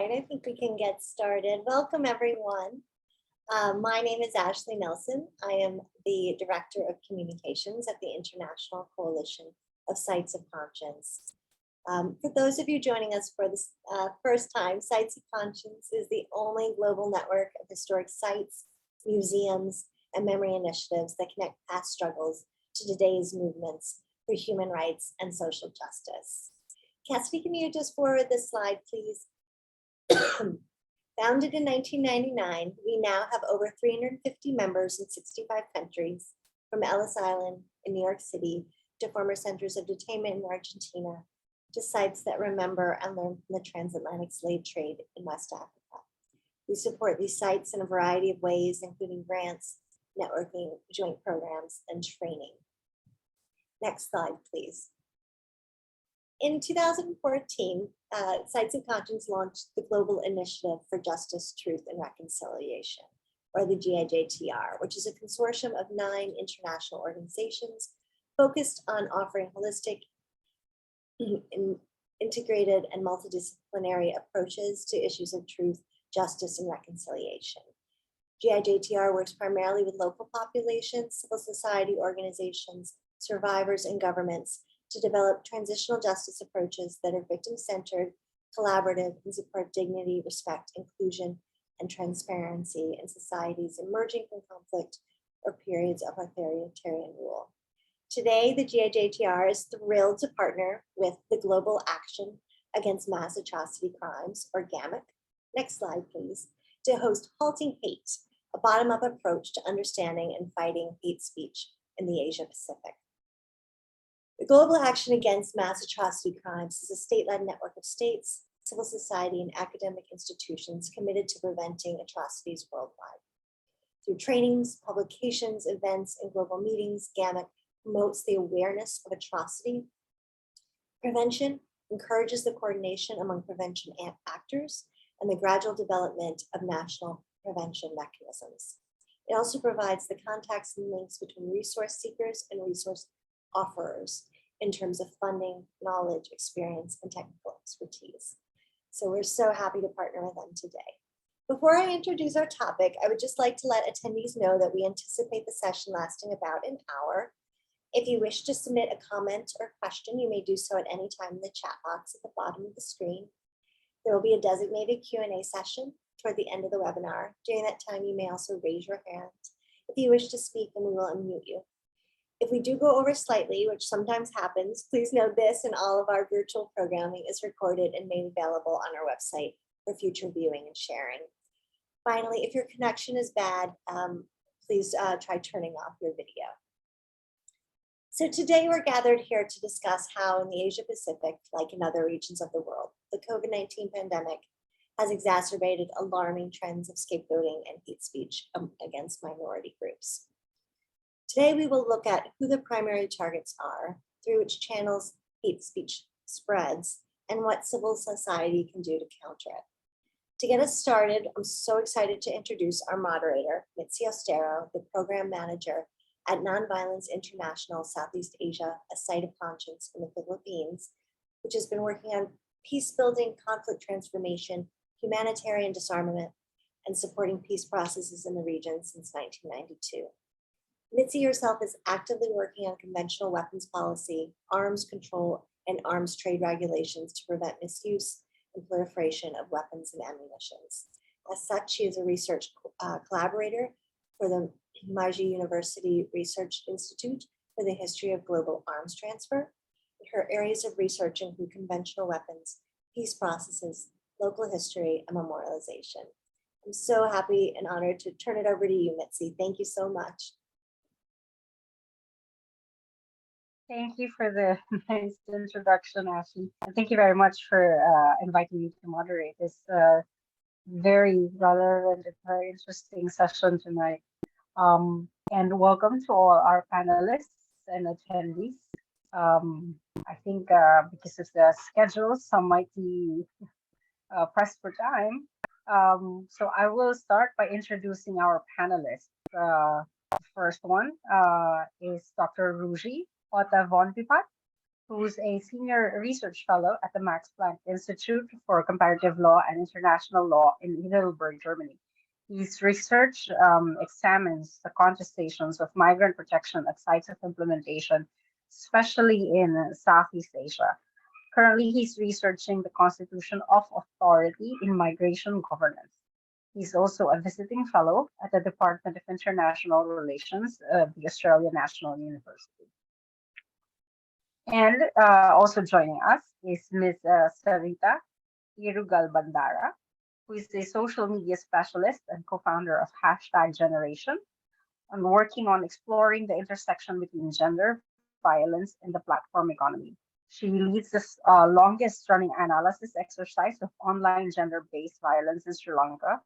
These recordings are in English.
right, I think we can get started. Welcome, everyone. My name is Ashley Nelson. I am the Director of Communications at the International Coalition of Sites of Conscience. For those of you joining us for this first time, Sites of Conscience is the only global network of historic sites, museums, and memory initiatives that connect past struggles to today's movements for human rights and social justice. Cassidy, can you just forward this slide, please? Founded in 1999, we now have over 350 members in 65 countries, from Ellis Island in New York City to former centers of detainment in Argentina, to sites that remember and learn from the transatlantic slave trade in West Africa. We support these sites in a variety of ways, including grants, networking, joint programs, and training. Next slide, please. In 2014, Sites of Conscience launched the Global Initiative for Justice, Truth, and Reconciliation, or the GIJTR, which is a consortium of 9 international organizations focused on offering holistic, integrated, and multidisciplinary approaches to issues of truth, justice, and reconciliation. GIJTR works primarily with local populations, civil society organizations, survivors, and governments to develop transitional justice approaches that are victim-centered, collaborative, and support dignity, respect, inclusion, and transparency in societies emerging from conflict or periods of authoritarian rule. Today, the GIJTR is thrilled to partner with the Global Action Against Mass Atrocity Crimes, or GAAMAC, next slide please, to host Halting Hate, a bottom-up approach to understanding and fighting hate speech in the Asia Pacific. The Global Action Against Mass Atrocity Crimes is a state-led network of states, civil society, and academic institutions committed to preventing atrocities worldwide. Through trainings, publications, events, and global meetings, GAAMAC promotes the awareness of atrocity prevention, encourages the coordination among prevention actors, and the gradual development of national prevention mechanisms. It also provides the contacts and links between resource seekers and resource offerers in terms of funding, knowledge, experience, and technical expertise. So we're so happy to partner with them today. Before I introduce our topic, I would just like to let attendees know that we anticipate the session lasting about an hour. If you wish to submit a comment or question, you may do so at any time in the chat box at the bottom of the screen. There will be a designated Q&A session toward the end of the webinar. During that time, you may also raise your hand if you wish to speak, and we will unmute you. If we do go over slightly, which sometimes happens, please know this and all of our virtual programming is recorded and made available on our website for future viewing and sharing. Finally, if your connection is bad, please try turning off your video. So today we're gathered here to discuss how in the Asia Pacific, like in other regions of the world, the COVID-19 pandemic has exacerbated alarming trends of scapegoating and hate speech against minority groups. Today, we will look at who the primary targets are, through which channels hate speech spreads, and what civil society can do to counter it. To get us started, I'm so excited to introduce our moderator, Mitzi Austero, the program manager at Nonviolence International Southeast Asia, a site of conscience in the Philippines, which has been working on peace building, conflict transformation, humanitarian disarmament, and supporting peace processes in the region since 1992. Mitzi herself is actively working on conventional weapons policy, arms control, and arms trade regulations to prevent misuse and proliferation of weapons and ammunition. As such, she is a research collaborator for the Ruji University Research Institute for the History of Global Arms Transfer. Her areas of research include conventional weapons, peace processes, local history, and memorialization. I'm so happy and honored to turn it over to you, Mitzi. Thank you so much. Thank you for the nice introduction, Ashley. And thank you very much for inviting me to moderate this very relevant and very interesting session tonight. And welcome to all our panelists and attendees. I think because of the schedule, some might be pressed for time. So I will start by introducing our panelists. The first one is Dr. Ruji Auethavornpipat. who's a senior research fellow at the Max Planck Institute for Comparative Law and International Law in Heidelberg, Germany. His research examines the contestations of migrant protection at sites of implementation, especially in Southeast Asia. Currently, he's researching the constitution of authority in migration governance. He's also a visiting fellow at the Department of International Relations of the Australian National University. And also joining us is Ms. Sarita Irugal Bandara, who is a social media specialist and co-founder of #Generation, and working on exploring the intersection between gender violence and the platform economy. She leads the longest running analysis exercise of online gender-based violence in Sri Lanka,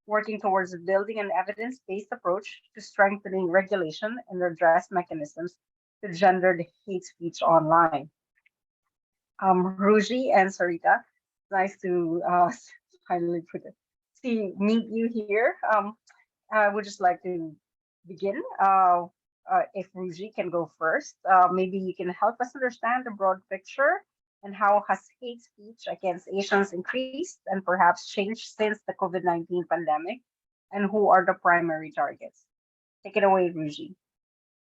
working towards building an evidence-based approach to strengthening regulation and redress mechanisms to gendered hate speech online. Ruji and Sarita, nice to finally meet you here. I would just like to begin. If Ruji can go first, maybe you can help us understand the broad picture and how has hate speech against Asians increased and perhaps changed since the COVID-19 pandemic, and who are the primary targets? Take it away, Ruji.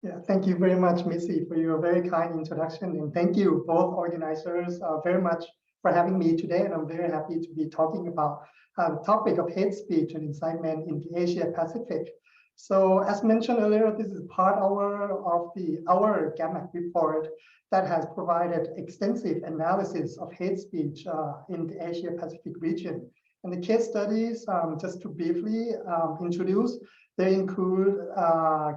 Yeah, thank you very much, Mitzi, for your very kind introduction. And thank you, both organizers, very much for having me today. And I'm very happy to be talking about the topic of hate speech and incitement in the Asia Pacific. So as mentioned earlier, this is part of our GAAMAC report that has provided extensive analysis of hate speech in the Asia Pacific region. And the case studies, just to briefly introduce, they include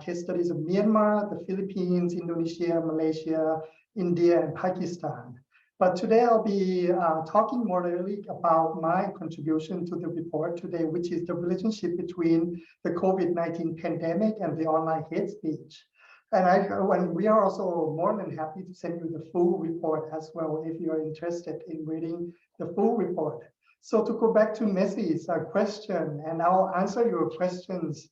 case studies of Myanmar, the Philippines, Indonesia, Malaysia, India, and Pakistan. But today I'll be talking more really about my contribution to the report today, which is the relationship between the COVID-19 pandemic and the online hate speech. And we are also more than happy to send you the full report as well if you're interested in reading the full report. So to go back to Mitzi's question, and I'll answer your questions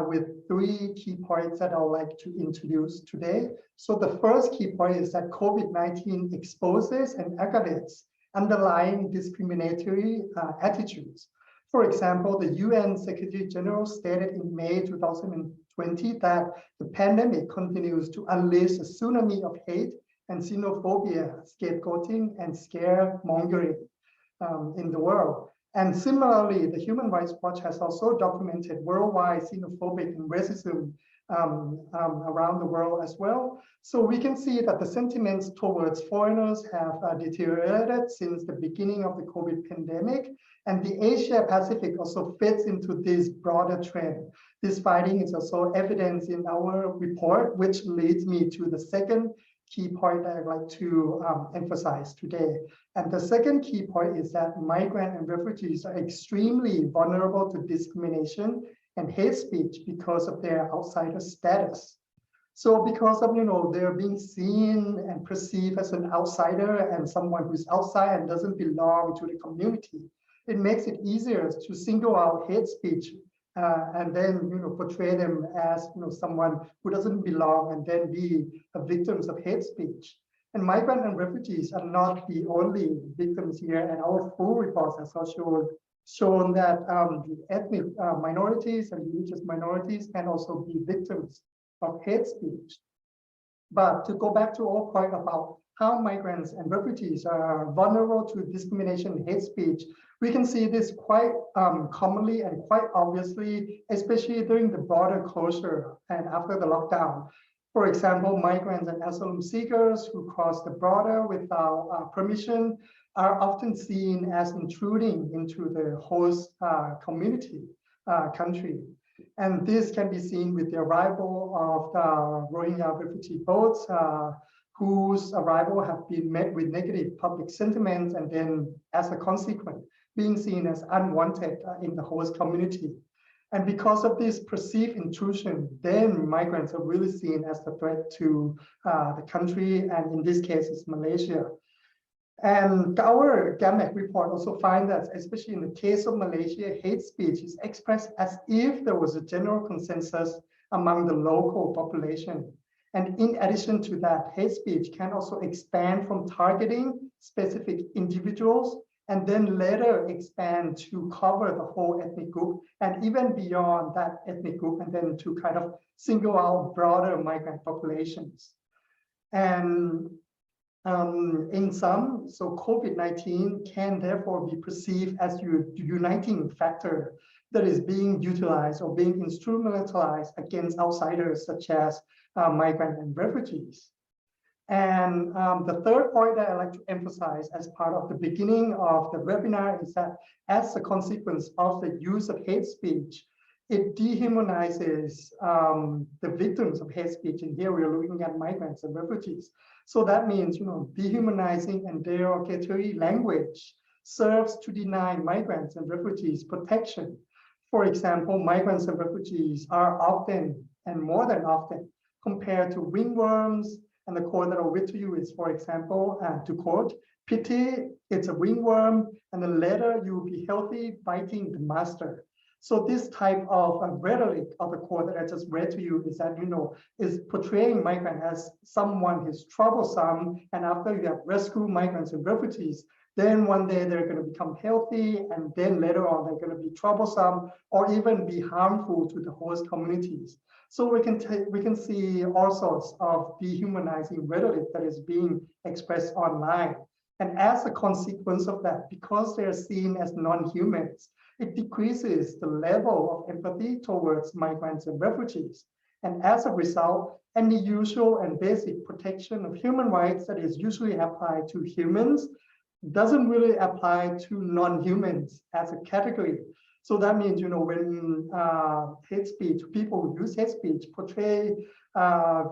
with 3 key points that I would like to introduce today. So the first key point is that COVID-19 exposes and aggravates underlying discriminatory attitudes. For example, the UN Secretary General stated in May 2020 that the pandemic continues to unleash a tsunami of hate and xenophobia, scapegoating, and scaremongering in the world. And similarly, the Human Rights Watch has also documented worldwide xenophobic and racism around the world as well. So we can see that the sentiments towards foreigners have deteriorated since the beginning of the COVID pandemic. And the Asia Pacific also fits into this broader trend. This finding is also evidence in our report, which leads me to the second key point that I'd like to emphasize today. And the second key point is that migrant and refugees are extremely vulnerable to discrimination and hate speech because of their outsider status. So because of, they're being seen and perceived as an outsider and someone who's outside and doesn't belong to the community, it makes it easier to single out hate speech and then portray them as someone who doesn't belong and then be victims of hate speech. And migrant and refugees are not the only victims here, and our full reports has also shown that the ethnic minorities and religious minorities can also be victims of hate speech. But to go back to our point about how migrants and refugees are vulnerable to discrimination and hate speech, we can see this quite commonly and quite obviously, especially during the border closure and after the lockdown. For example, migrants and asylum seekers who cross the border without permission are often seen as intruding into the host country. And this can be seen with the arrival of the Rohingya refugee boats, whose arrival have been met with negative public sentiments and then as a consequence, being seen as unwanted in the host community. And because of this perceived intrusion, then migrants are really seen as a threat to the country, and in this case, it's Malaysia. And our GAAMAC report also finds that, especially in the case of Malaysia, hate speech is expressed as if there was a general consensus among the local population. And in addition to that, hate speech can also expand from targeting specific individuals and then later expand to cover the whole ethnic group and even beyond that ethnic group, and then to kind of single out broader migrant populations. And in some, so COVID-19 can therefore be perceived as your uniting factor that is being utilized or being instrumentalized against outsiders such as migrants and refugees. And the third point that I'd like to emphasize as part of the beginning of the webinar is that as a consequence of the use of hate speech, it dehumanizes the victims of hate speech. And here we are looking at migrants and refugees. So that means, dehumanizing and derogatory language serves to deny migrants and refugees protection. For example, migrants and refugees are often, and more than often, compared to ringworms. And the quote that I'll read to you is, for example, to quote, "Pity, it's a ringworm, and then later you will be healthy biting the master." So this type of rhetoric of the quote that I just read to you is that, is portraying migrant as someone who's troublesome. And after you have rescued migrants and refugees, then one day they're going to become healthy, and then later on they're going to be troublesome or even be harmful to the host communities. So we can see all sorts of dehumanizing rhetoric that is being expressed online. And as a consequence of that, because they're seen as non-humans, it decreases the level of empathy towards migrants and refugees. And as a result, any usual and basic protection of human rights that is usually applied to humans doesn't really apply to non-humans as a category. So that means, when hate speech, people who use hate speech portray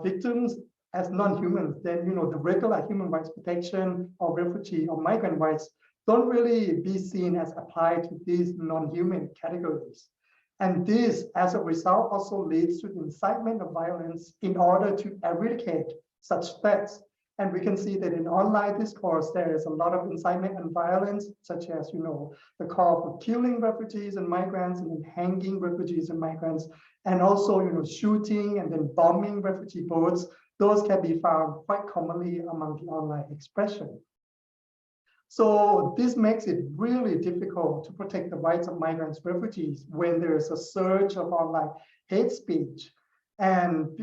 victims as non-humans, then, the regular human rights protection or refugee or migrant rights don't really be seen as applied to these non-human categories. And this, as a result, also leads to the incitement of violence in order to eradicate such threats. And we can see that in online discourse, there is a lot of incitement and violence, such as, the call for killing refugees and migrants and then hanging refugees and migrants, and also, shooting and then bombing refugee boats. Those can be found quite commonly among the online expression. So this makes it really difficult to protect the rights of migrants, refugees when there is a surge of online hate speech. And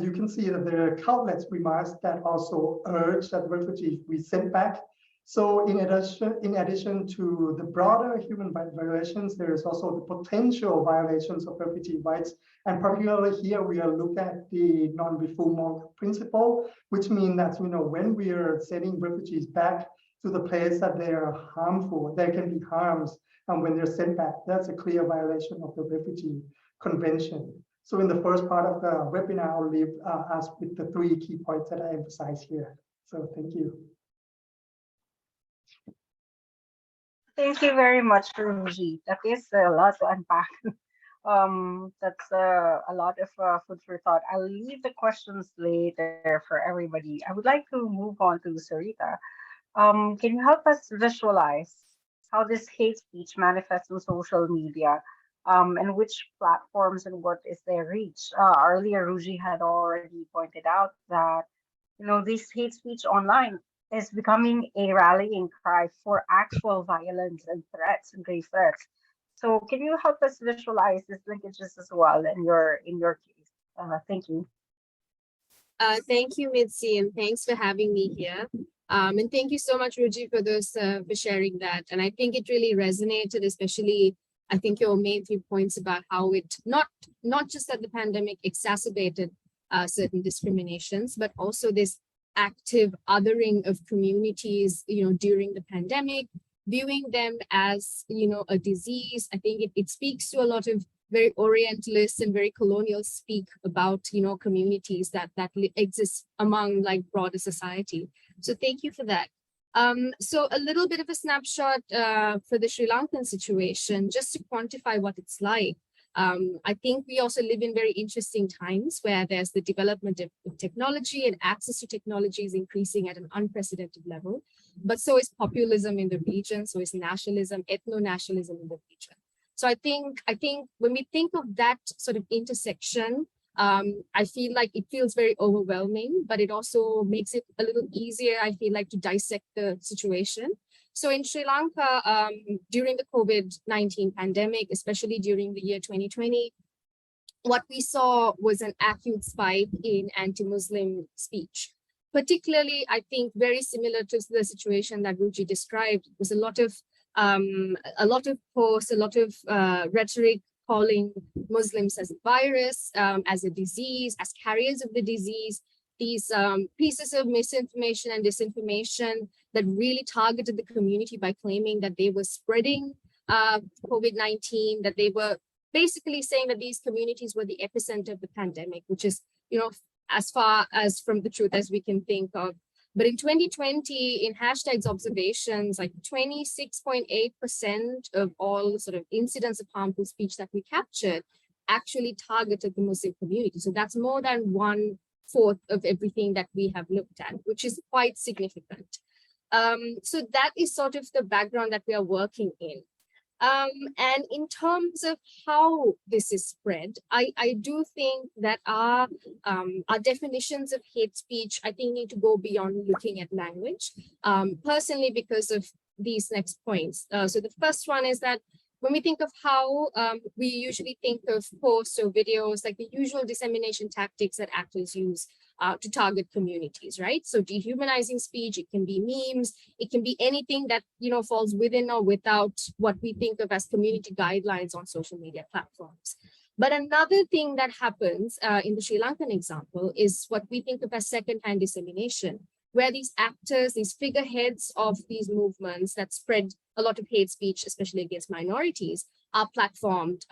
you can see that there are countless remarks that also urge that refugees be sent back. So in addition to the broader human rights violations, there is also the potential violations of refugee rights. And particularly here, we are looking at the non-refoulement principle, which means that, when we are sending refugees back to the place that they are harmful, there can be harms. And when they're sent back, that's a clear violation of the Refugee Convention. So in the first part of the webinar, I'll leave us with the 3 key points that I emphasize here. So thank you. Thank you very much, Ruji. That is a lot to unpack. That's a lot of food for thought. I'll leave the questions later for everybody. I would like to move on to Sarita. Can you help us visualize how this hate speech manifests on social media, and which platforms and what is their reach? Earlier, Ruji had already pointed out that, this hate speech online is becoming a rallying cry for actual violence and threats and grave threats. So can you help us visualize these linkages as well in your case? Thank you. Thank you, Mitzi, and thanks for having me here. And thank you so much, Ruji, for sharing that. And I think it really resonated, especially, I think your main 3 points about how it not just that the pandemic exacerbated certain discriminations, but also this active othering of communities, during the pandemic, viewing them as, a disease. I think it speaks to a lot of very Orientalist and very colonial speak about, communities that exist among broader society. So thank you for that. So a little bit of a snapshot for the Sri Lankan situation, just to quantify what it's like. I think we also live in very interesting times where there's the development of technology, and access to technology is increasing at an unprecedented level. But so is populism in the region, so is nationalism, ethno-nationalism in the region. So I think when we think of that sort of intersection, I feel like it feels very overwhelming, but it also makes it a little easier, I feel like, to dissect the situation. So in Sri Lanka, during the COVID-19 pandemic, especially during the year 2020, what we saw was an acute spike in anti-Muslim speech. Particularly, I think very similar to the situation that Ruji described, was a lot of posts, a lot of rhetoric calling Muslims as a virus, as a disease, as carriers of the disease. These pieces of misinformation and disinformation that really targeted the community by claiming that they were spreading COVID-19, that they were basically saying that these communities were the epicenter of the pandemic, which is, as far as from the truth as we can think of. But in 2020, in hashtags observations, like 26.8% of all sort of incidents of harmful speech that we captured actually targeted the Muslim community. So that's more than 1/4 of everything that we have looked at, which is quite significant. So that is sort of the background that we are working in. And in terms of how this is spread, I do think that our definitions of hate speech, I think, need to go beyond looking at language, personally, because of these next points. So the first one is that when we think of how we usually think of posts or videos, like the usual dissemination tactics that actors use to target communities, right? So dehumanizing speech, it can be memes, it can be anything that, falls within or without what we think of as community guidelines on social media platforms. But another thing that happens in the Sri Lankan example is what we think of as secondhand dissemination, where these actors, these figureheads of these movements that spread a lot of hate speech, especially against minorities, are platformed.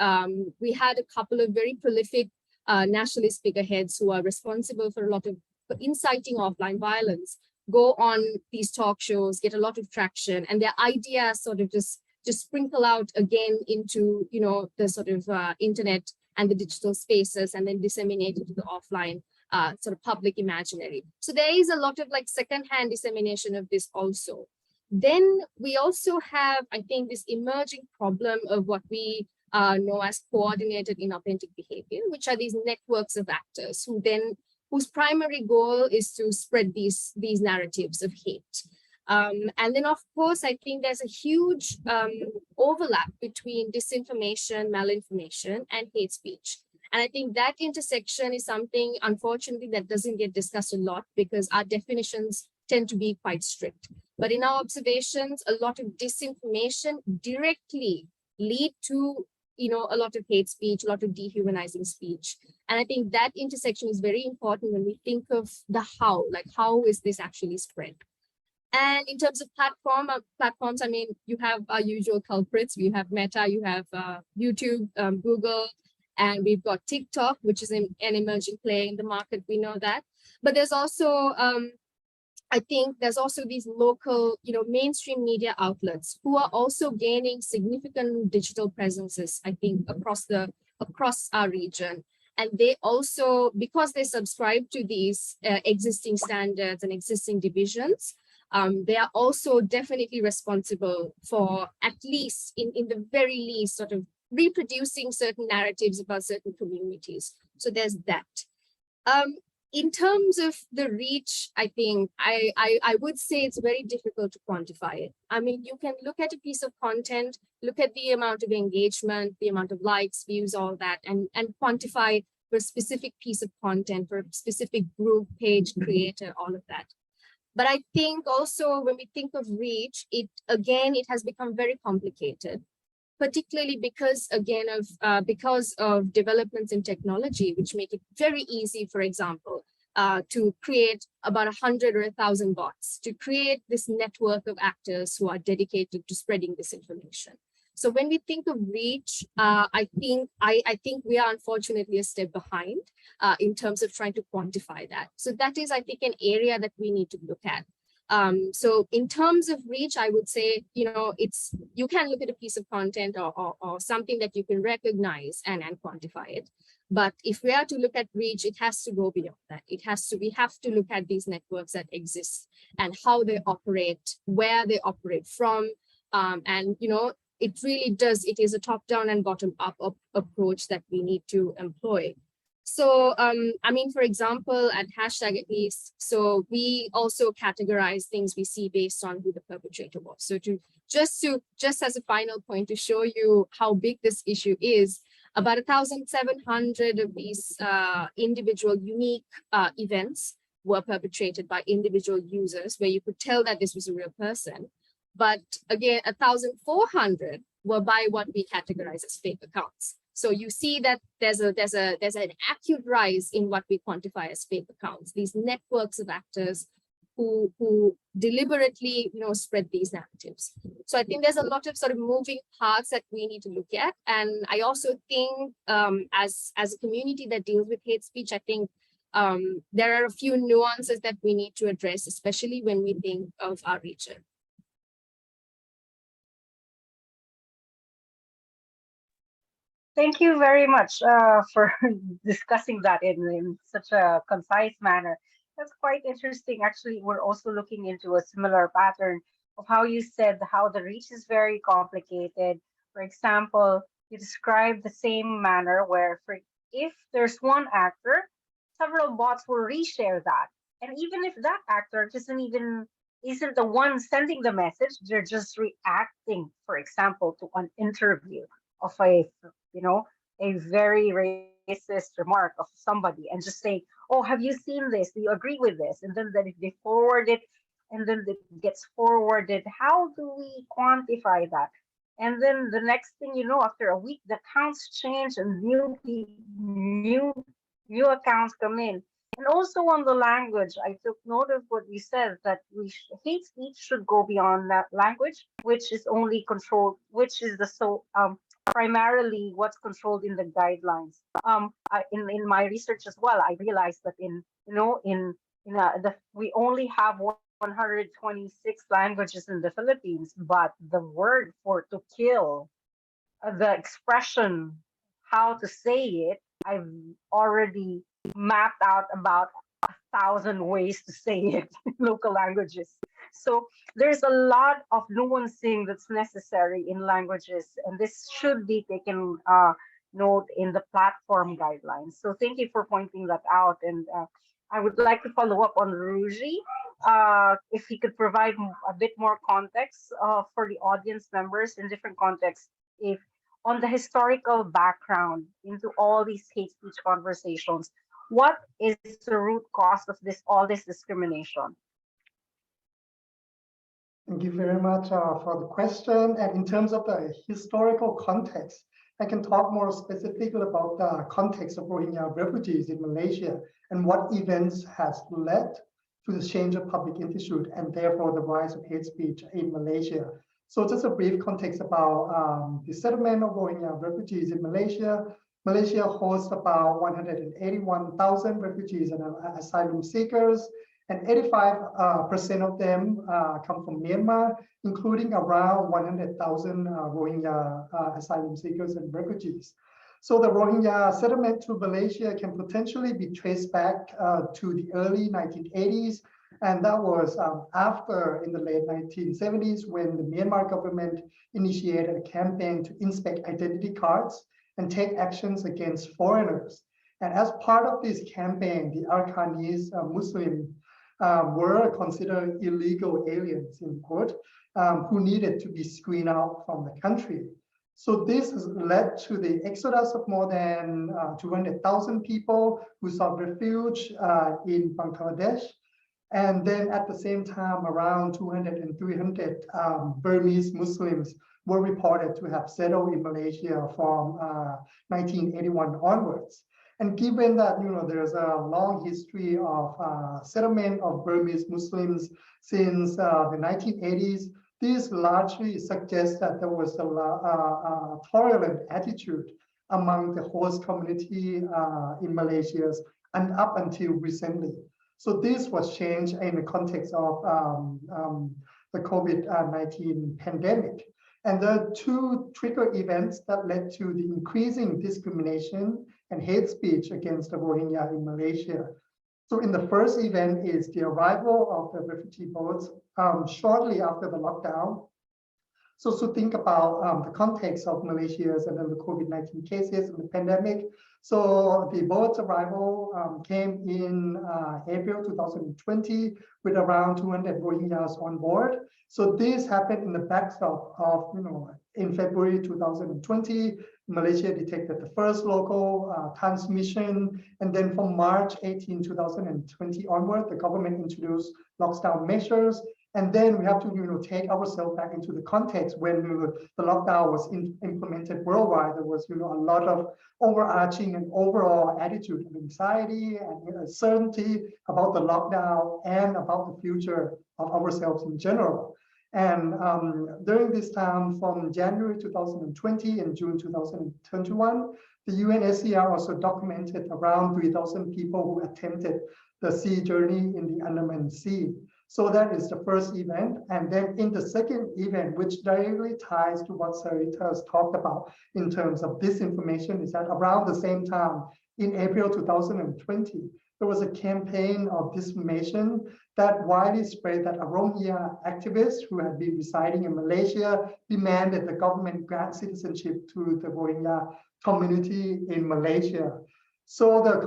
We had a couple of very prolific nationalist figureheads who are responsible for a lot of inciting offline violence, go on these talk shows, get a lot of traction, and their ideas sort of just sprinkle out again into, the sort of internet and the digital spaces, and then disseminate into the offline sort of public imaginary. So there is a lot of like secondhand dissemination of this also. Then we also have, I think, this emerging problem of what we know as coordinated inauthentic behavior, which are these networks of actors whose primary goal is to spread these narratives of hate. And then, of course, I think there's a huge overlap between disinformation, malinformation, and hate speech. And I think that intersection is something, unfortunately, that doesn't get discussed a lot because our definitions tend to be quite strict. But in our observations, a lot of disinformation directly lead to, a lot of hate speech, a lot of dehumanizing speech. And I think that intersection is very important when we think of the how, like how is this actually spread? And in terms of platforms, I mean, you have our usual culprits. We have Meta, you have YouTube, Google, and we've got TikTok, which is an emerging player in the market. We know that. But there's also, I think there's also these local, mainstream media outlets who are also gaining significant digital presences, I think, across our region. And they also, because they subscribe to these existing standards and existing divisions, they are also definitely responsible for, at least in the very least, sort of reproducing certain narratives about certain communities. So there's that. In terms of the reach, I think I would say it's very difficult to quantify it. I mean, you can look at a piece of content, look at the amount of engagement, the amount of likes, views, all that, and quantify for a specific piece of content, for a specific group, page, creator, all of that. But I think also when we think of reach, it has become very complicated, particularly because, again, because of developments in technology, which make it very easy, for example, to create about 100 or 1,000 bots, to create this network of actors who are dedicated to spreading this information. So when we think of reach, I think we are unfortunately a step behind in terms of trying to quantify that. So that is, I think, an area that we need to look at. So in terms of reach, I would say, you can look at a piece of content or something that you can recognize and quantify it. But if we are to look at reach, it has to go beyond that. We have to look at these networks that exist and how they operate, where they operate from. And, it really does, it is a top-down and bottom-up approach that we need to employ. So, I mean, for example, at hashtag at least, so we also categorize things we see based on who the perpetrator was. So just as a final point to show you how big this issue is, about 1,700 of these individual unique events were perpetrated by individual users, where you could tell that this was a real person. But again, 1,400 were by what we categorize as fake accounts. So you see that there's an acute rise in what we quantify as fake accounts, these networks of actors who deliberately, spread these narratives. So I think there's a lot of sort of moving parts that we need to look at. And I also think as a community that deals with hate speech, I think there are a few nuances that we need to address, especially when we think of our region. Thank you very much for discussing that in such a concise manner. That's quite interesting. Actually, we're also looking into a similar pattern of how you said how the reach is very complicated. For example, you described the same manner where if there's one actor, several bots will reshare that. And even if that actor isn't the one sending the message, they're just reacting, for example, to an interview of a very racist remark of somebody and just say, oh, have you seen this? Do you agree with this? And then if they forward it and then it gets forwarded, how do we quantify that? And then the next thing you know, after a week, the accounts change and new accounts come in. And also on the language, I took note of what you said, that hate speech should go beyond that language, which is only controlled, which is primarily what's controlled in the guidelines. In my research as well, I realized that we only have 126 languages in the Philippines, but the word for to kill, the expression, how to say it, I've already mapped out about 1,000 ways to say it in local languages. So there's a lot of nuancing that's necessary in languages, and this should be taken note in the platform guidelines. So thank you for pointing that out. And I would like to follow up on Ruji, if he could provide a bit more context for the audience members in different contexts, if on the historical background into all these hate speech conversations, what is the root cause of all this discrimination? Thank you very much for the question. And in terms of the historical context, I can talk more specifically about the context of Rohingya refugees in Malaysia and what events has led to the change of public attitude and therefore the rise of hate speech in Malaysia. So just a brief context about the settlement of Rohingya refugees in Malaysia. Malaysia hosts about 181,000 refugees and asylum seekers, and 85% of them come from Myanmar, including around 100,000 Rohingya asylum seekers and refugees. So the Rohingya settlement to Malaysia can potentially be traced back to the early 1980s. And that was after, in the late 1970s, when the Myanmar government initiated a campaign to inspect identity cards and take actions against foreigners. And as part of this campaign, the Arkhanese Muslim were considered illegal aliens, in quote, who needed to be screened out from the country. So this has led to the exodus of more than 200,000 people who sought refuge in Bangladesh. And then at the same time, around 200 and 300 Burmese Muslims were reported to have settled in Malaysia from 1981 onwards. And given that there's a long history of settlement of Burmese Muslims since the 1980s, this largely suggests that there was a tolerant attitude among the host community in Malaysia and up until recently. So this was changed in the context of the COVID-19 pandemic. And there are two trigger events that led to the increasing discrimination and hate speech against the Rohingya in Malaysia. So in the first event is the arrival of the refugee boats shortly after the lockdown. So to think about the context of Malaysia's and then the COVID-19 cases and the pandemic. So the boat's arrival came in April 2020 with around 200 Rohingyas on board. So this happened in the backstop of, in February 2020, Malaysia detected the first local transmission. And then from March 18, 2020 onward, the government introduced lockdown measures. And then we have to, take ourselves back into the context when the lockdown was implemented worldwide. There was, a lot of overarching and overall attitude of anxiety and uncertainty about the lockdown and about the future of ourselves in general. And during this time, from January 2020 and June 2021, the UNSCR also documented around 3,000 people who attempted the sea journey in the Andaman Sea. So that is the first event. And then in the second event, which directly ties to what Sarita has talked about in terms of disinformation, is that around the same time, in April 2020, there was a campaign of disinformation that widely spread that a Rohingya activist who had been residing in Malaysia demanded the government grant citizenship to the Rohingya community in Malaysia. So the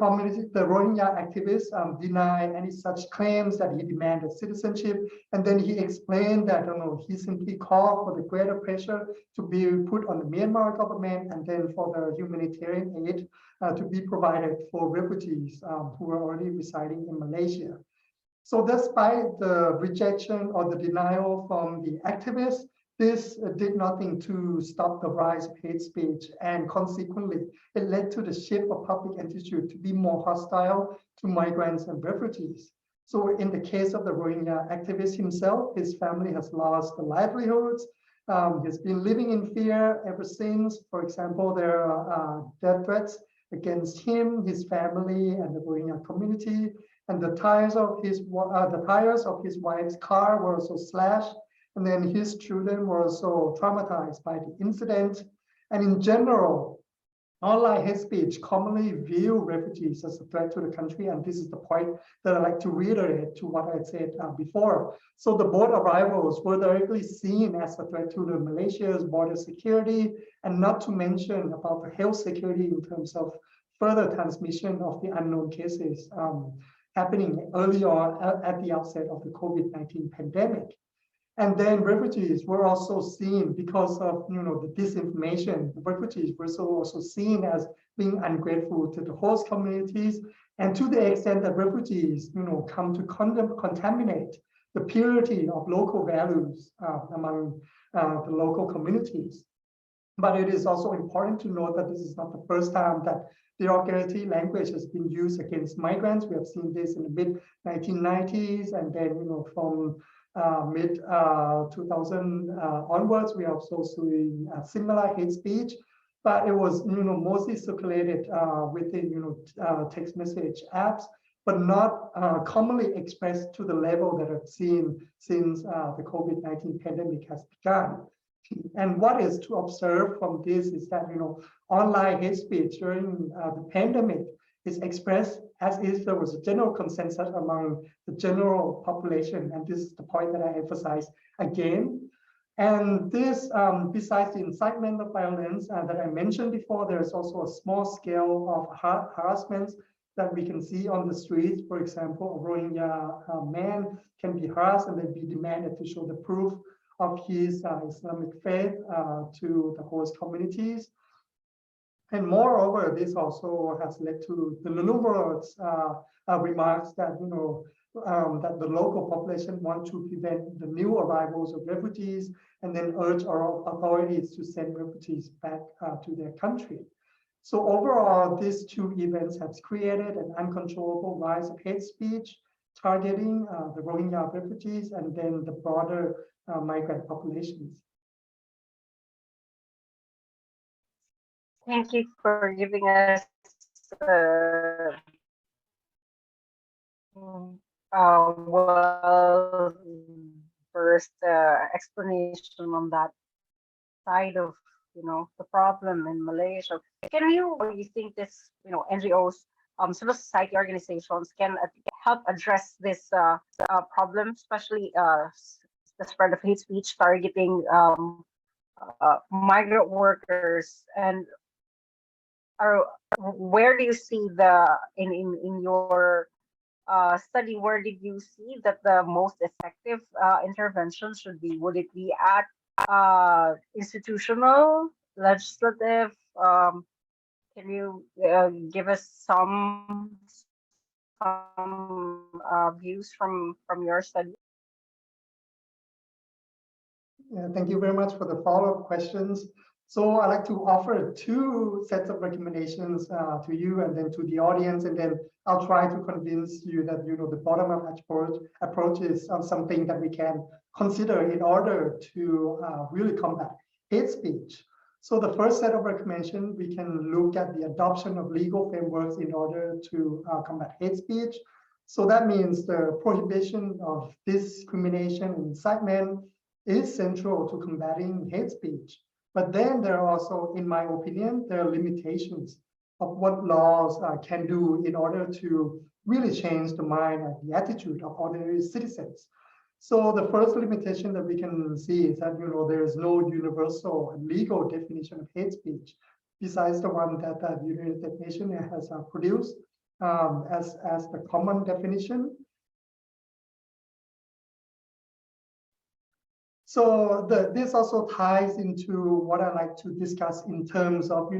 Rohingya activists deny any such claims that he demanded citizenship. And then he explained that he simply called for the greater pressure to be put on the Myanmar government and then for the humanitarian aid to be provided for refugees who were already residing in Malaysia. So despite the rejection or the denial from the activists, this did nothing to stop the rise of hate speech, and consequently, it led to the shift of public attitude to be more hostile to migrants and refugees. So in the case of the Rohingya activist himself, his family has lost their livelihoods. He's been living in fear ever since. For example, there are death threats against him, his family, and the Rohingya community. And the tires of his wife's car were also slashed. And then his children were also traumatized by the incident. And in general, online hate speech commonly view refugees as a threat to the country. And this is the point that I'd like to reiterate to what I said before. So the boat arrivals were directly seen as a threat to the Malaysia's border security, and not to mention about the health security in terms of further transmission of the unknown cases happening early on at the outset of the COVID-19 pandemic. And then refugees were also seen, because of the disinformation, the refugees were also seen as being ungrateful to the host communities, and to the extent that refugees come to contaminate the purity of local values among the local communities. But it is also important to note that this is not the first time that derogatory language has been used against migrants. We have seen this in the mid-1990s, and then from mid-2000 onwards, we are also seeing similar hate speech, but it was mostly circulated within text message apps, but not commonly expressed to the level that I've seen since the COVID-19 pandemic has begun. And what is to observe from this is that online hate speech during the pandemic is expressed as if there was a general consensus among the general population. And this is the point that I emphasize again. And this, besides the incitement of violence that I mentioned before, there's also a small scale of harassment that we can see on the streets. For example, a Rohingya man can be harassed and then be demanded to show the proof of his Islamic faith to the host communities. And moreover, this also has led to the numerous remarks that that the local population want to prevent the new arrivals of refugees, and then urge our authorities to send refugees back to their country. So overall, these two events have created an uncontrollable rise of hate speech targeting the Rohingya refugees and then the broader migrant populations. Thank you for giving us well-versed explanation on that side of the problem in Malaysia. Or you think this NGOs, civil society organizations can help address this problem, especially the spread of hate speech targeting migrant workers, and where do you see in your study, where did you see that the most effective intervention should be? Would it be at institutional, legislative? Can you give us some views from your study? Yeah, thank you very much for the follow-up questions. So I'd like to offer two sets of recommendations to you and then to the audience, and then I'll try to convince you that the bottom-up approach is something that we can consider in order to really combat hate speech. So the first set of recommendations, we can look at the adoption of legal frameworks in order to combat hate speech. So that means the prohibition of discrimination and incitement is central to combating hate speech. But then there are also, in my opinion, there are limitations of what laws can do in order to really change the mind and the attitude of ordinary citizens. So the first limitation that we can see is that there is no universal and legal definition of hate speech besides the one that the United Nations has produced as the common definition. So this also ties into what I like to discuss in terms of,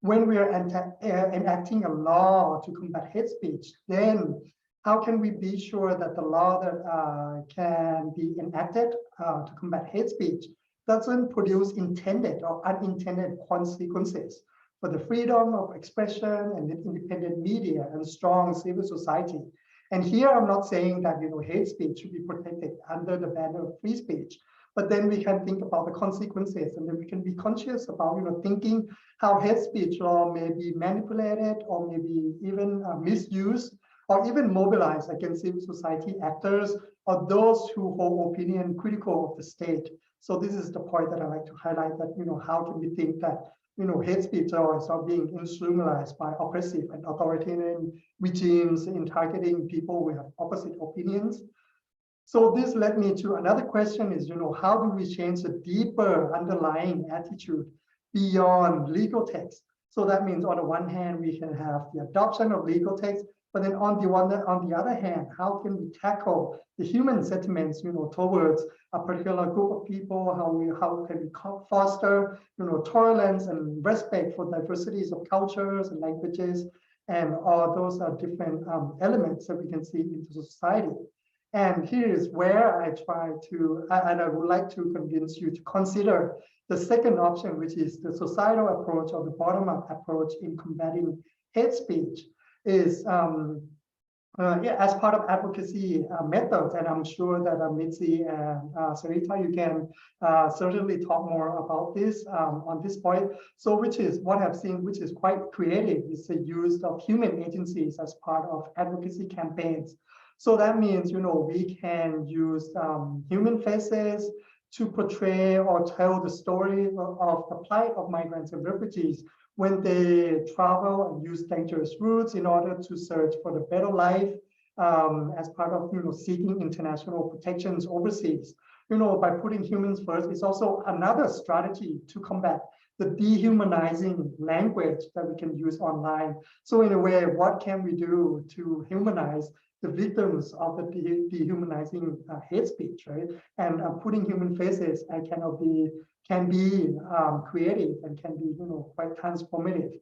when we are enacting a law to combat hate speech, then how can we be sure that the law that can be enacted to combat hate speech doesn't produce intended or unintended consequences for the freedom of expression and independent media and strong civil society? And here I'm not saying that hate speech should be protected under the banner of free speech, but then we can think about the consequences, and then we can be conscious about thinking how hate speech law may be manipulated or maybe even misused or even mobilized against civil society actors or those who hold opinion critical of the state. So this is the point that I like to highlight, that how can we think that hate speech laws are being instrumentalized by oppressive and authoritarian regimes in targeting people who have opposite opinions. So this led me to another question is, how do we change the deeper underlying attitude beyond legal text? So that means on the one hand, we can have the adoption of legal text, but then on the other hand, how can we tackle the human sentiments, towards a particular group of people? How can we foster, tolerance and respect for diversities of cultures and languages, and all those are different elements that we can see into society. And here is where I try to, and I would like to convince you to consider the second option, which is the societal approach or the bottom-up approach in combating hate speech, is as part of advocacy methods. And I'm sure that Mitzi and Sarita, you can certainly talk more about this on this point. So which is what I've seen, which is quite creative, is the use of human agencies as part of advocacy campaigns. So that means, we can use human faces to portray or tell the story of the plight of migrants and refugees when they travel and use dangerous routes in order to search for the better life as part of, seeking international protections overseas. By putting humans first, it's also another strategy to combat the dehumanizing language that we can use online. So in a way, what can we do to humanize the victims of the dehumanizing hate speech, right? And putting human faces can be creative and can be, quite transformative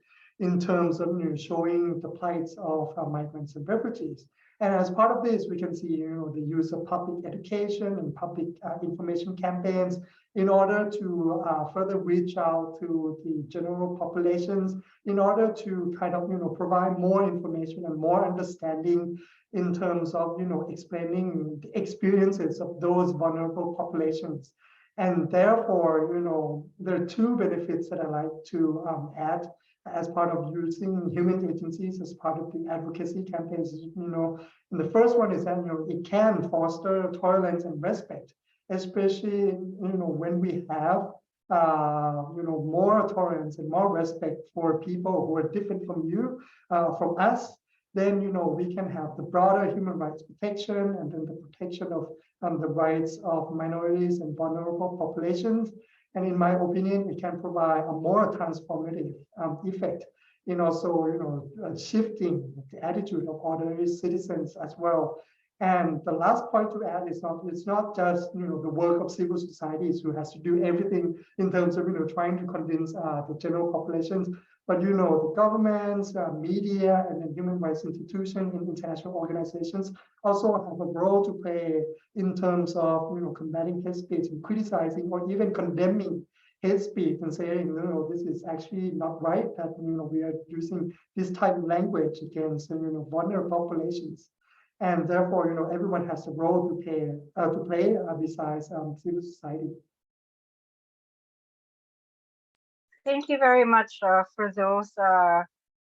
in terms of showing the plights of migrants and refugees. And as part of this, we can see, the use of public education and public information campaigns in order to further reach out to the general populations, in order to kind of, provide more information and more understanding in terms of, explaining the experiences of those vulnerable populations. And therefore, there are two benefits that I like to add as part of using human agencies as part of the advocacy campaigns. And the first one is that, it can foster tolerance and respect, especially, when we have, more tolerance and more respect for people who are different from you, from us. Then, we can have the broader human rights protection and then the protection of the rights of minorities and vulnerable populations. And in my opinion, it can provide a more transformative effect in also, shifting the attitude of ordinary citizens as well. And the last point to add is it's not just the work of civil societies who has to do everything in terms of trying to convince the general populations, but the governments, media, and then human rights institutions and international organizations also have a role to play in terms of combating hate speech and criticizing or even condemning hate speech and saying this is actually not right, that we are using this type of language against vulnerable populations. And therefore, everyone has a role to play besides civil society. Thank you very much for those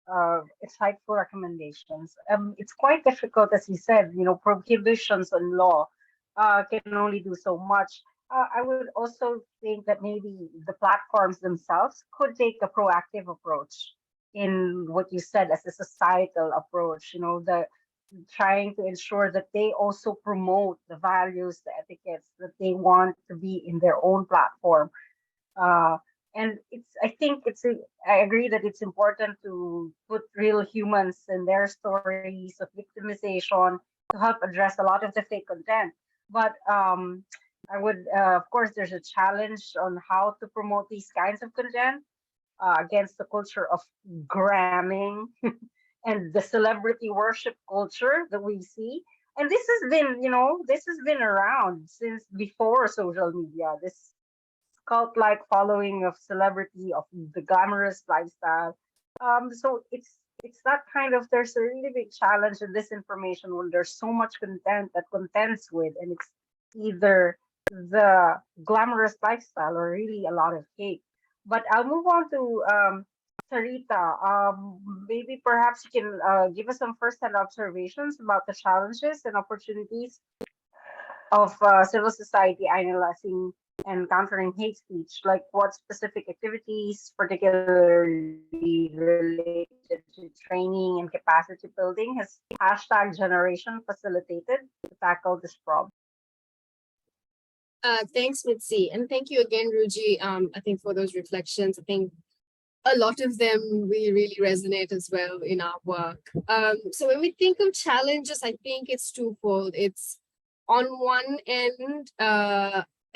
insightful recommendations. It's quite difficult, as you said, prohibitions on law can only do so much. I would also think that maybe the platforms themselves could take a proactive approach in what you said as a societal approach, the trying to ensure that they also promote the values, the etiquettes that they want to be in their own platform. And I agree that it's important to put real humans in their stories of victimization to help address a lot of the fake content. But I would, of course, there's a challenge on how to promote these kinds of content against the culture of gramming and the celebrity worship culture that we see. And this has been around since before social media. This cult-like following of celebrity, of the glamorous lifestyle. So it's that kind of, there's a really big challenge in disinformation when there's so much content that contends with, and it's either the glamorous lifestyle or really a lot of hate. But I'll move on to Sarita. Maybe perhaps you can give us some first-hand observations about the challenges and opportunities of civil society analyzing and countering hate speech, like what specific activities, particularly related to training and capacity building, has #generation facilitated to tackle this problem? Thanks, Mitzi, and thank you again, Ruji. I think for those reflections, I think a lot of them really resonate as well in our work. So when we think of challenges, I think it's twofold. It's on one end,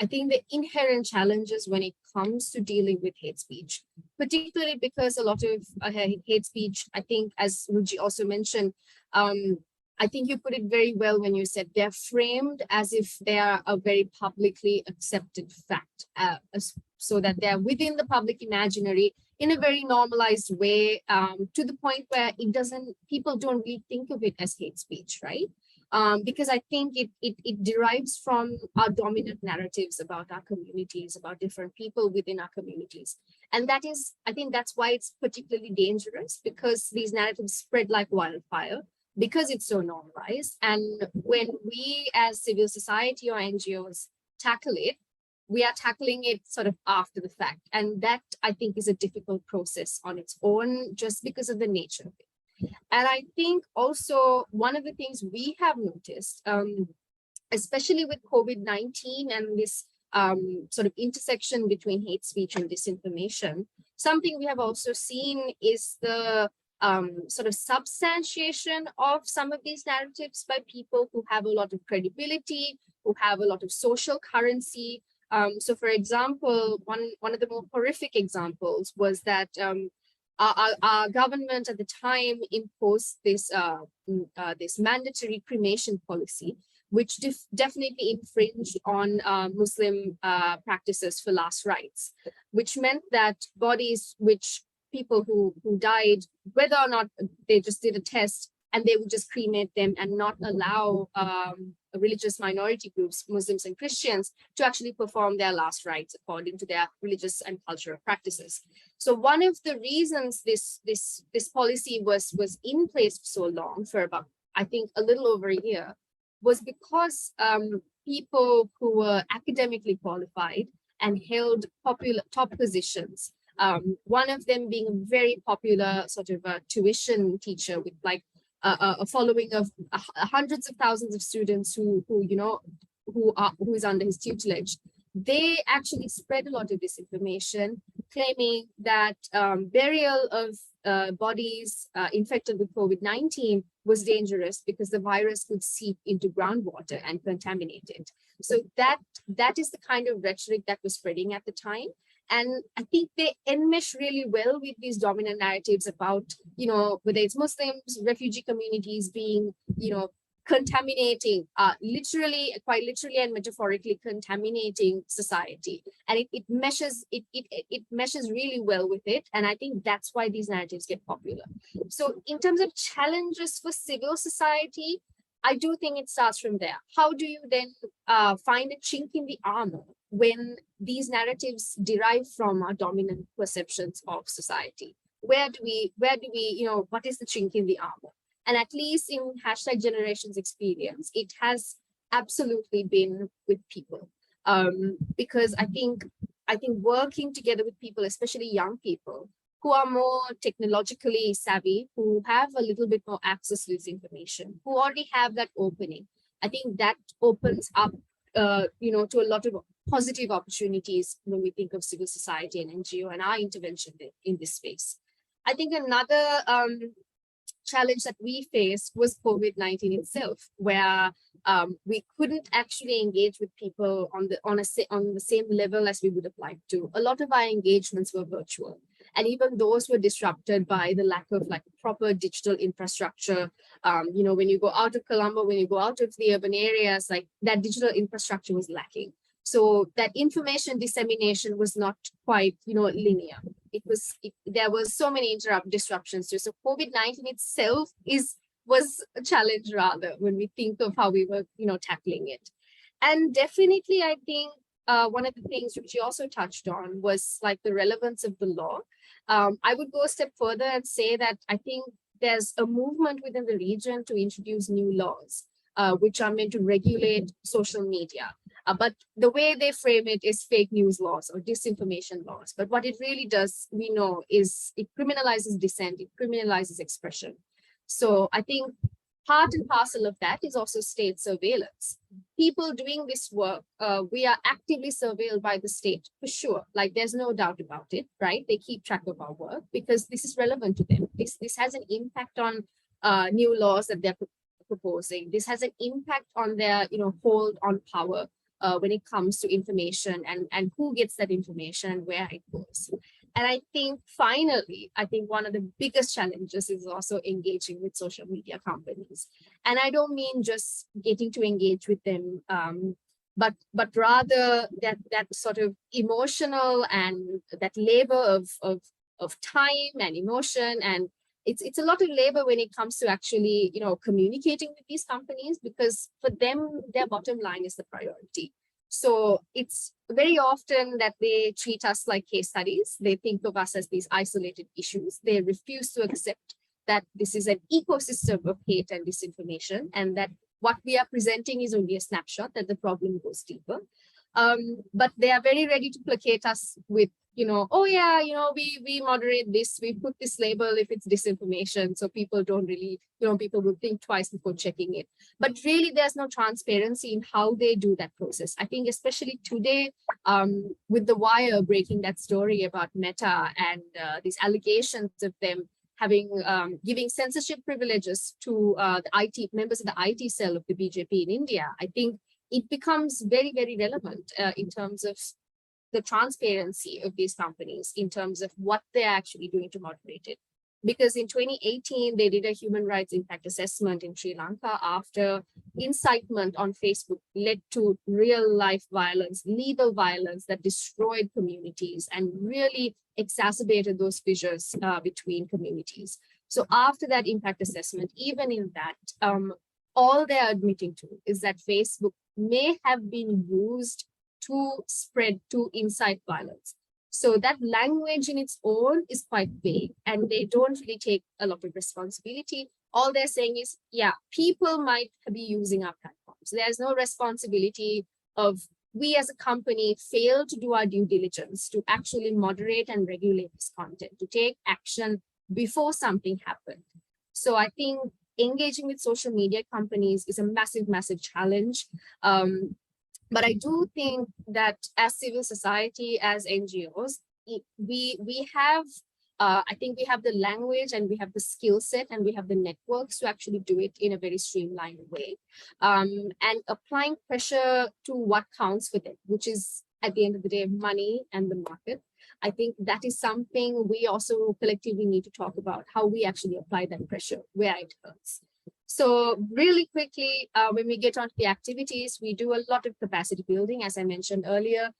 I think the inherent challenges when it comes to dealing with hate speech, particularly because a lot of hate speech, I think, as Ruji also mentioned, I think you put it very well when you said they're framed as if they are a very publicly accepted fact, so that they're within the public imaginary in a very normalized way, to the point where people don't really think of it as hate speech, right? Because I think it derives from our dominant narratives about our communities, about different people within our communities. And I think that's why it's particularly dangerous, because these narratives spread like wildfire, because it's so normalized. And when we as civil society or NGOs tackle it, we are tackling it sort of after the fact. And that, I think, is a difficult process on its own, just because of the nature of it. And I think also one of the things we have noticed, especially with COVID-19 and this sort of intersection between hate speech and disinformation, something we have also seen is the sort of substantiation of some of these narratives by people who have a lot of credibility, who have a lot of social currency. So for example, one of the more horrific examples was that our government at the time imposed this this mandatory cremation policy, which definitely infringed on Muslim practices for last rites, which meant that bodies people who died, whether or not they just did a test, and they would just cremate them and not allow religious minority groups, Muslims and Christians, to actually perform their last rites according to their religious and cultural practices. So one of the reasons this policy was in place for so long, for about, I think, a little over a year, was because people who were academically qualified and held top positions, one of them being a very popular sort of tuition teacher with like a following of hundreds of thousands of students who is under his tutelage, they actually spread a lot of disinformation, claiming that burial of bodies infected with COVID-19 was dangerous because the virus could seep into groundwater and contaminate it. So that is the kind of rhetoric that was spreading at the time. And I think they enmesh really well with these dominant narratives about, whether it's Muslims, refugee communities being, contaminating, quite literally and metaphorically contaminating society. And it meshes really well with it. And I think that's why these narratives get popular. So in terms of challenges for civil society, I do think it starts from there. How do you then find a chink in the armor when these narratives derive from our dominant perceptions of society? Where do we, what is the chink in the armor? And at least in #generations experience, it has absolutely been with people. Because I think working together with people, especially young people, who are more technologically savvy, who have a little bit more access to this information, who already have that opening, I think that opens up, to a lot of positive opportunities when we think of civil society and NGO and our intervention in this space. I think another challenge that we faced was COVID-19 itself, where we couldn't actually engage with people on the same level as we would have liked to. A lot of our engagements were virtual, and even those were disrupted by the lack of proper digital infrastructure. When you go out of Colombo, when you go out of the urban areas, that digital infrastructure was lacking. So that information dissemination was not quite, linear. There was so many disruptions too. So COVID-19 itself was a challenge rather when we think of how we were, tackling it. And definitely, I think one of the things which you also touched on was the relevance of the law. I would go a step further and say that I think there's a movement within the region to introduce new laws, which are meant to regulate social media. But the way they frame it is fake news laws or disinformation laws. But what it really does, we know, is it criminalizes dissent, it criminalizes expression. So I think part and parcel of that is also state surveillance. People doing this work, we are actively surveilled by the state, for sure. There's no doubt about it, right? They keep track of our work because this is relevant to them. This has an impact on new laws that they're proposing. This has an impact on their, hold on power. When it comes to information and who gets that information and where it goes. And I think finally, one of the biggest challenges is also engaging with social media companies. And I don't mean just getting to engage with them, but rather that sort of emotional and that labor of time and emotion. And it's a lot of labor when it comes to actually, communicating with these companies, because for them, their bottom line is the priority. So it's very often that they treat us like case studies. They think of us as these isolated issues. They refuse to accept that this is an ecosystem of hate and disinformation, and that what we are presenting is only a snapshot, that the problem goes deeper. But they are very ready to placate us with, oh yeah, we moderate this, we put this label if it's disinformation, so people don't really, people will think twice before checking it. But really, there's no transparency in how they do that process. I think especially today, with The Wire breaking that story about Meta and these allegations of them having giving censorship privileges to the IT members of the IT cell of the BJP in India, I think it becomes very, very relevant in terms of the transparency of these companies, in terms of what they're actually doing to moderate it. Because in 2018, they did a human rights impact assessment in Sri Lanka after incitement on Facebook led to real life violence, legal violence that destroyed communities and really exacerbated those fissures between communities. So after that impact assessment, even in that, all they're admitting to is that Facebook may have been used to spread, to incite violence. So that language in its own is quite vague, and they don't really take a lot of responsibility. All they're saying is, yeah, people might be using our platforms. There's no responsibility of we as a company fail to do our due diligence to actually moderate and regulate this content, to take action before something happened. So I think engaging with social media companies is a massive, massive challenge. But I do think that as civil society, as NGOs, we have, I think we have the language and we have the skill set and we have the networks to actually do it in a very streamlined way. And applying pressure to what counts for them, which is at the end of the day, money and the market. I think that is something we also collectively need to talk about, how we actually apply that pressure where it hurts. So really quickly, when we get onto the activities, we do a lot of capacity building, as I mentioned earlier,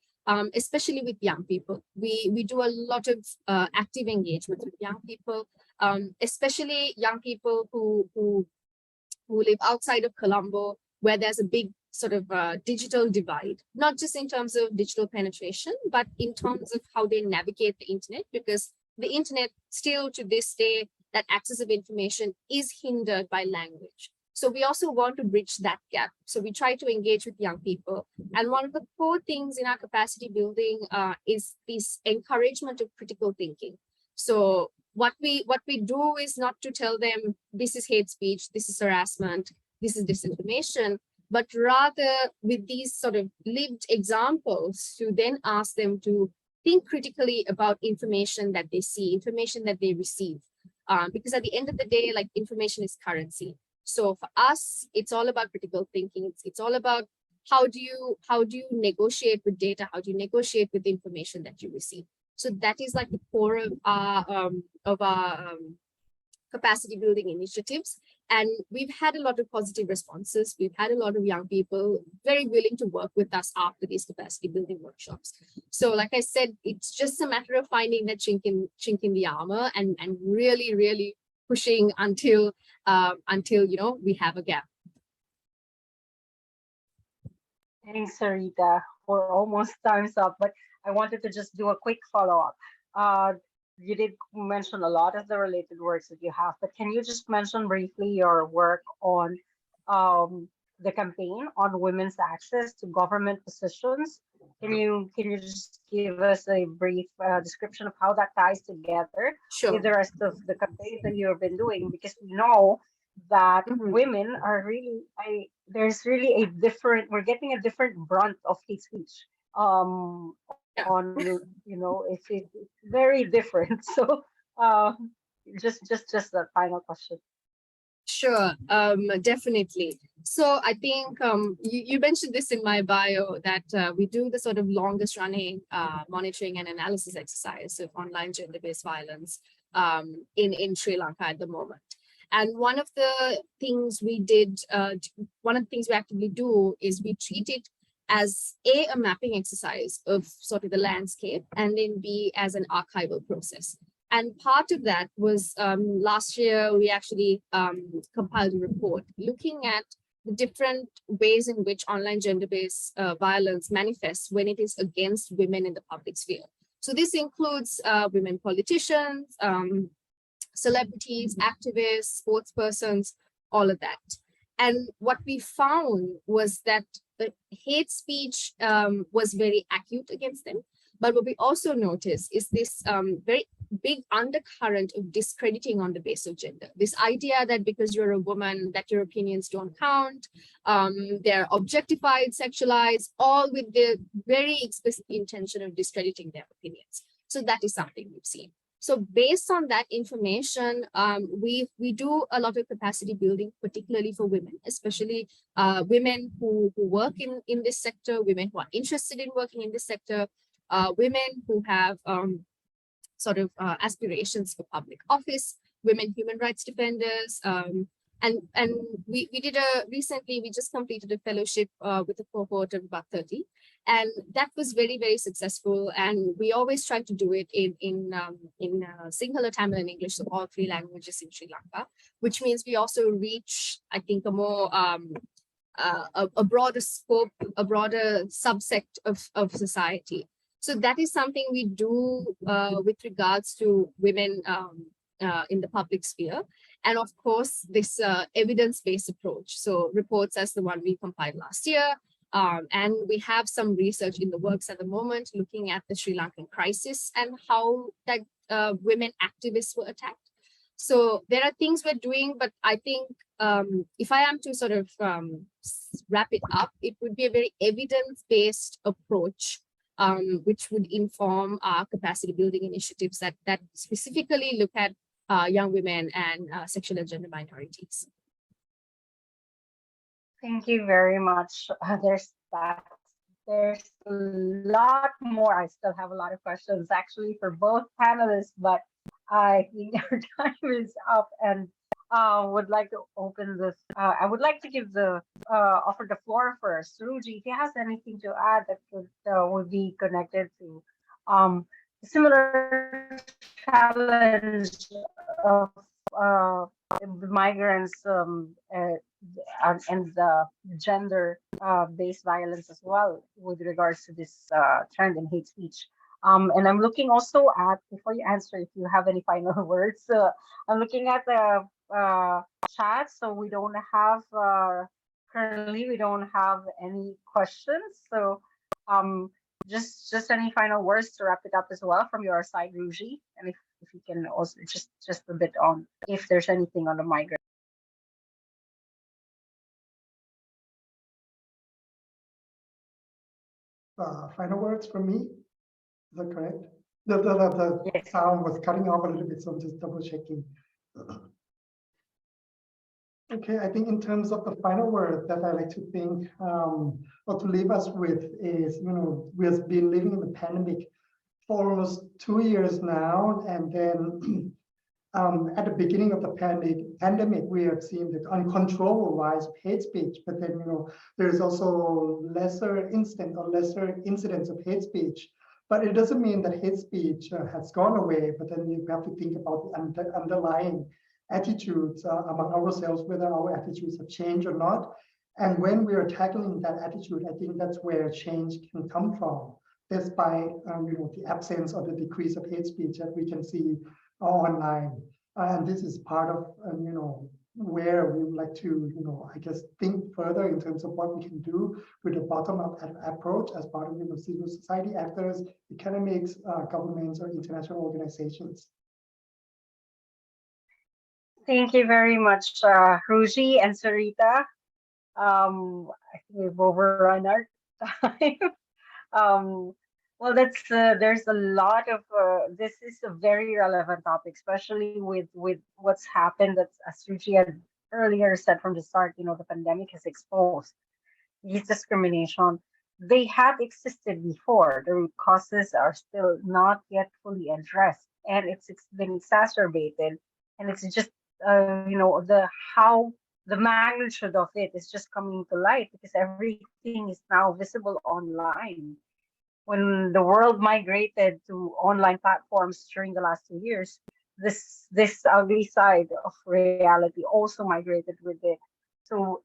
especially with young people. We do a lot of active engagement with young people, especially young people who live outside of Colombo, where there's a big sort of digital divide, not just in terms of digital penetration, but in terms of how they navigate the internet, because the internet still to this day, that access of information is hindered by language. So we also want to bridge that gap. So we try to engage with young people. And one of the core things in our capacity building is this encouragement of critical thinking. So what we do is not to tell them this is hate speech, this is harassment, this is disinformation, but rather with these sort of lived examples to then ask them to think critically about information that they see, information that they receive. Because at the end of the day, like, information is currency. So for us, it's all about critical thinking. It's all about how do you negotiate with data? How do you negotiate with the information that you receive? So that is like the core of our capacity building initiatives. And we've had a lot of positive responses. We've had a lot of young people very willing to work with us after these capacity building workshops. So like I said, it's just a matter of finding that chink in the armor and really, really pushing until you know, we have a gap. Thanks, Sarita. We're almost time's up, but I wanted to just do a quick follow-up. You did mention a lot of the related works that you have, but can you just mention briefly your work on the campaign on women's access to government positions? Can you just give us a brief description of how that ties together with the rest of the campaigns that you have been doing? Because we know that women are really, there's really a different, we're getting a different brunt of hate speech. On, you know, it's very different. So just that final question. Sure, definitely. So I think you mentioned this in my bio that we do the sort of longest running monitoring and analysis exercise of online gender-based violence in Sri Lanka at the moment. And one of the things we did, one of the things we actively do is we treat it as a mapping exercise of sort of the landscape, and then B, as an archival process. And part of that was last year, we actually compiled a report looking at the different ways in which online gender-based violence manifests when it is against women in the public sphere. So this includes women politicians, celebrities, activists, sports persons, all of that. And what we found was that the hate speech was very acute against them. But what we also noticed is this very big undercurrent of discrediting on the basis of gender. This idea that because you're a woman, that your opinions don't count, they're objectified, sexualized, all with the very explicit intention of discrediting their opinions. So that is something we've seen. So based on that information, we do a lot of capacity building, particularly for women, especially women who work in this sector, women who are interested in working in this sector, women who have sort of aspirations for public office, women human rights defenders, and we did recently, we just completed a fellowship with a cohort of about 30. And that was very, very successful. And we always try to do it in Sinhala, Tamil, and English, so all three languages in Sri Lanka, which means we also reach, I think, a more a broader scope, a broader subsect of society. So that is something we do with regards to women in the public sphere. And of course, this evidence-based approach. So reports as the one we compiled last year. And we have some research in the works at the moment looking at the Sri Lankan crisis and how that women activists were attacked. So there are things we're doing, but I think if I am to sort of wrap it up, it would be a very evidence-based approach, which would inform our capacity building initiatives that specifically look at young women and sexual and gender minorities. Thank you very much. There's a lot more. I still have a lot of questions actually for both panelists, but I think our time is up, and would like to open this. I would like to give the offer the floor first. Ruji, if you have anything to add that would be connected to similar challenge of the migrants and the gender-based violence as well with regards to this trend in hate speech. And I'm looking also at, before you answer, if you have any final words, I'm looking at the chat, so we don't have, currently we don't have any questions. So just any final words to wrap it up as well from your side, Ruji, and if you can also just a bit on if there's anything on the migrant. Final words from me? Is that correct? The Yes. sound was cutting off a little bit, so I'm just double checking. Okay, I think in terms of the final word that I like to think or to leave us with is, we've been living in the pandemic for almost 2 years now, and then at the beginning of the pandemic, we have seen the uncontrollable rise of hate speech, but then, there's also lesser incidents of hate speech. But it doesn't mean that hate speech has gone away, but then you have to think about the underlying attitudes among ourselves, whether our attitudes have changed or not. And when we are tackling that attitude, I think that's where change can come from, despite the absence or the decrease of hate speech that we can see online. And this is part of where we would like to I guess think further in terms of what we can do with a bottom-up approach as part of civil society actors, academics, governments, or international organizations. Thank you very much, Ruji and Sarita. I think we've overrun our time. Well, there's a lot of this is a very relevant topic, especially with what's happened. That, as Ruji had earlier said from the start, the pandemic has exposed these discrimination. They have existed before. The root causes are still not yet fully addressed, and it's been exacerbated. And it's just the magnitude of it is just coming to light because everything is now visible online. When the world migrated to online platforms during the last 2 years, this ugly side of reality also migrated with it. So,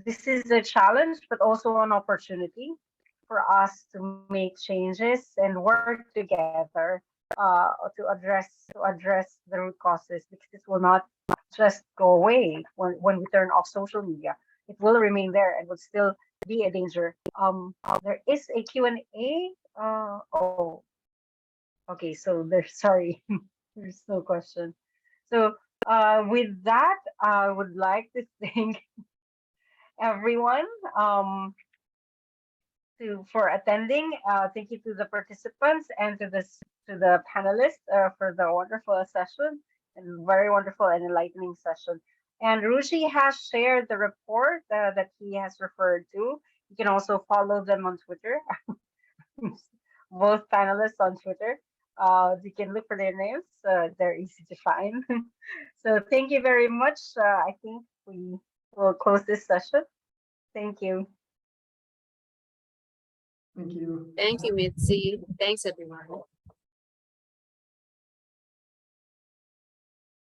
this is a challenge, but also an opportunity for us to make changes and work together to address the root causes, because this will not just go away when we turn off social media. It will remain there and will still be a danger. There is a Q&A. Oh, okay. So sorry, there's no question. So with that, I would like to thank everyone for attending. Thank you to the participants and to the panelists for the wonderful session and very wonderful and enlightening session. And Ruji has shared the report that he has referred to. You can also follow them on Twitter. Both panelists on Twitter. You can look for their names. They're easy to find. So thank you very much. I think we will close this session. Thank you. Thank you. Thank you, Mitzi. Thanks, everyone.